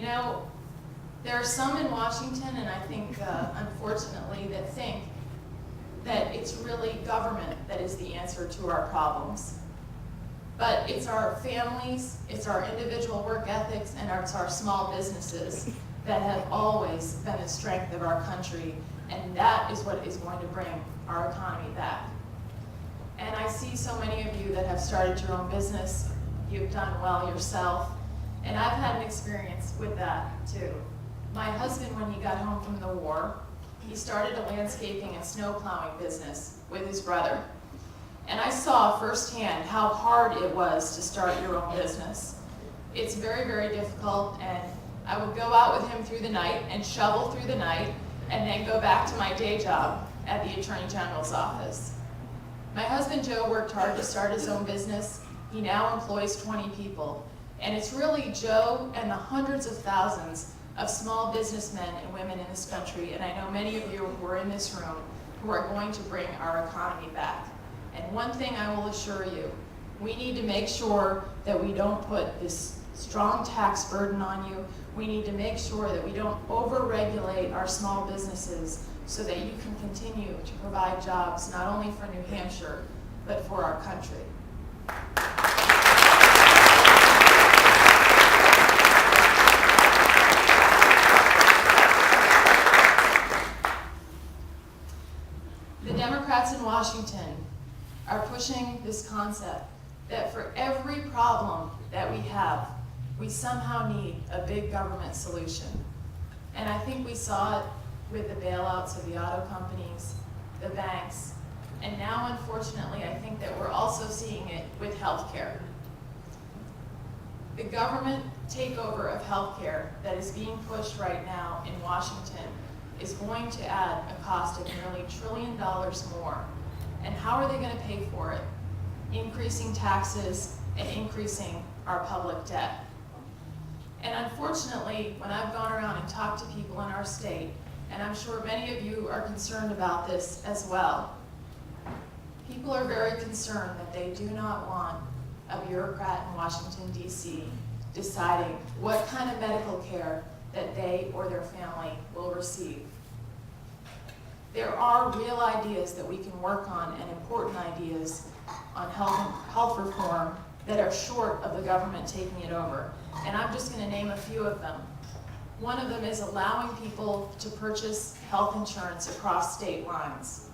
You know, there are some in Washington, and I think, unfortunately, that think that it's really government that is the answer to our problems. But it's our families, it's our individual work ethics, and it's our small businesses that have always been the strength of our country, and that is what is going to bring our economy back. And I see so many of you that have started your own business. You've done well yourself, and I've had an experience with that too. My husband, when he got home from the war, he started a landscaping and snow plowing business with his brother. And I saw firsthand how hard it was to start your own business. It's very, very difficult, and I would go out with him through the night and shovel through the night and then go back to my day job at the Attorney General's office. My husband Joe worked hard to start his own business. He now employs 20 people. And it's really Joe and the hundreds of thousands of small businessmen and women in this country, and I know many of you who are in this room, who are going to bring our economy back. And one thing I will assure you, we need to make sure that we don't put this strong tax burden on you. We need to make sure that we don't over-regulate our small businesses so that you can continue to provide jobs not only for New Hampshire, but for our country. The Democrats in Washington are pushing this concept that for every problem that we have, we somehow need a big government solution. And I think we saw it with the bailouts of the auto companies, the banks, and now, unfortunately, I think that we're also seeing it with healthcare. The government takeover of healthcare that is being pushed right now in Washington is going to add a cost of nearly $1 trillion more. And how are they going to pay for it? Increasing taxes and increasing our public debt. And unfortunately, when I've gone around and talked to people in our state, and I'm sure many of you are concerned about this as well, people are very concerned that they do not want a bureaucrat in Washington, D.C. deciding what kind of medical care that they or their family will receive. There are real ideas that we can work on, and important ideas on health reform that are short of the government taking it over. And I'm just going to name a few of them. One of them is allowing people to purchase health insurance across state lines.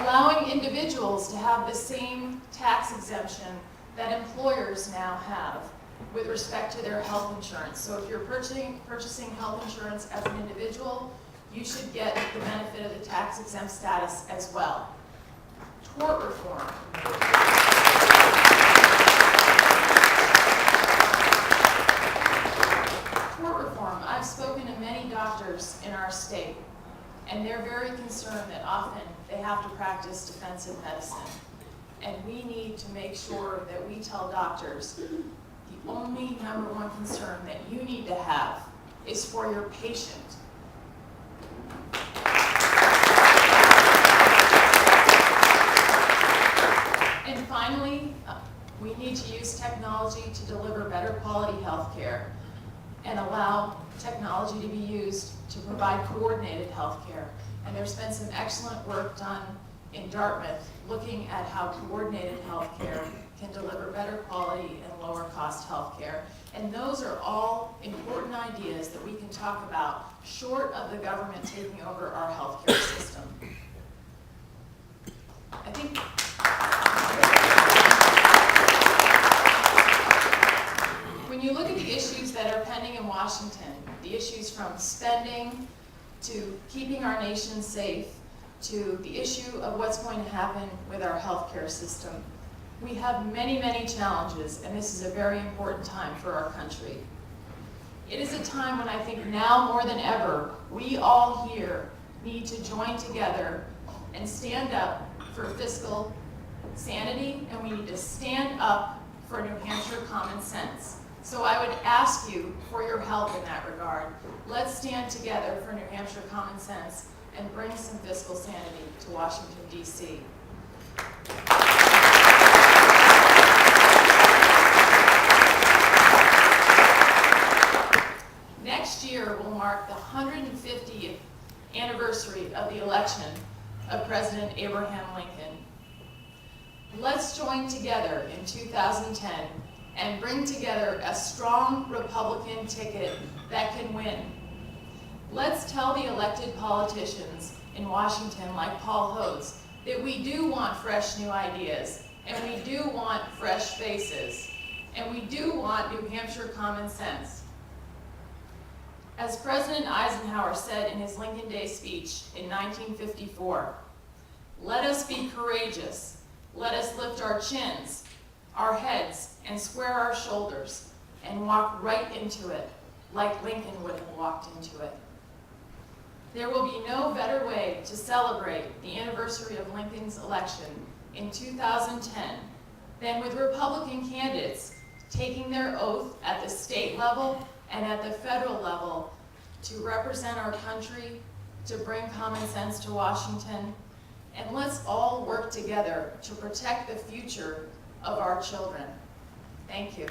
Allowing individuals to have the same tax exemption that employers now have with respect to their health insurance. So if you're purchasing health insurance as an individual, you should get the benefit of the tax exempt status as well. Tort reform. Tort reform. I've spoken to many doctors in our state, and they're very concerned that often they have to practice defensive medicine. And we need to make sure that we tell doctors the only number one concern that you need to have is for your patient. And finally, we need to use technology to deliver better quality health care and allow technology to be used to provide coordinated health care. And there's been some excellent work done in Dartmouth looking at how coordinated health care can deliver better quality and lower cost health care. And those are all important ideas that we can talk about short of the government taking over our health care system. I think when you look at the issues that are pending in Washington, the issues from spending to keeping our nation safe to the issue of what's going to happen with our healthcare system, we have many, many challenges, and this is a very important time for our country. It is a time when I think now more than ever, we all here need to join together and stand up for fiscal sanity, and we need to stand up for New Hampshire common sense. So I would ask you for your help in that regard. Let's stand together for New Hampshire common sense and bring some fiscal sanity to Washington, D.C. anniversary of the election of President Abraham Lincoln. Let's join together in 2010 and bring together a strong Republican ticket that can win. Let's tell the elected politicians in Washington, like Paul Hodes, that we do want fresh new ideas, and we do want fresh faces, and we do want New Hampshire common sense. As President Eisenhower said in his Lincoln Day speech in 1954, "Let us be courageous. Let us lift our chins, our heads, and square our shoulders, and walk right into it, like Lincoln would have walked into it." There will be no better way to celebrate the anniversary of Lincoln's election in 2010 than with Republican candidates taking their oath at the state level and at the federal level to represent our country, to bring common sense to Washington, and let's all work together to protect the future of our children. Thank you.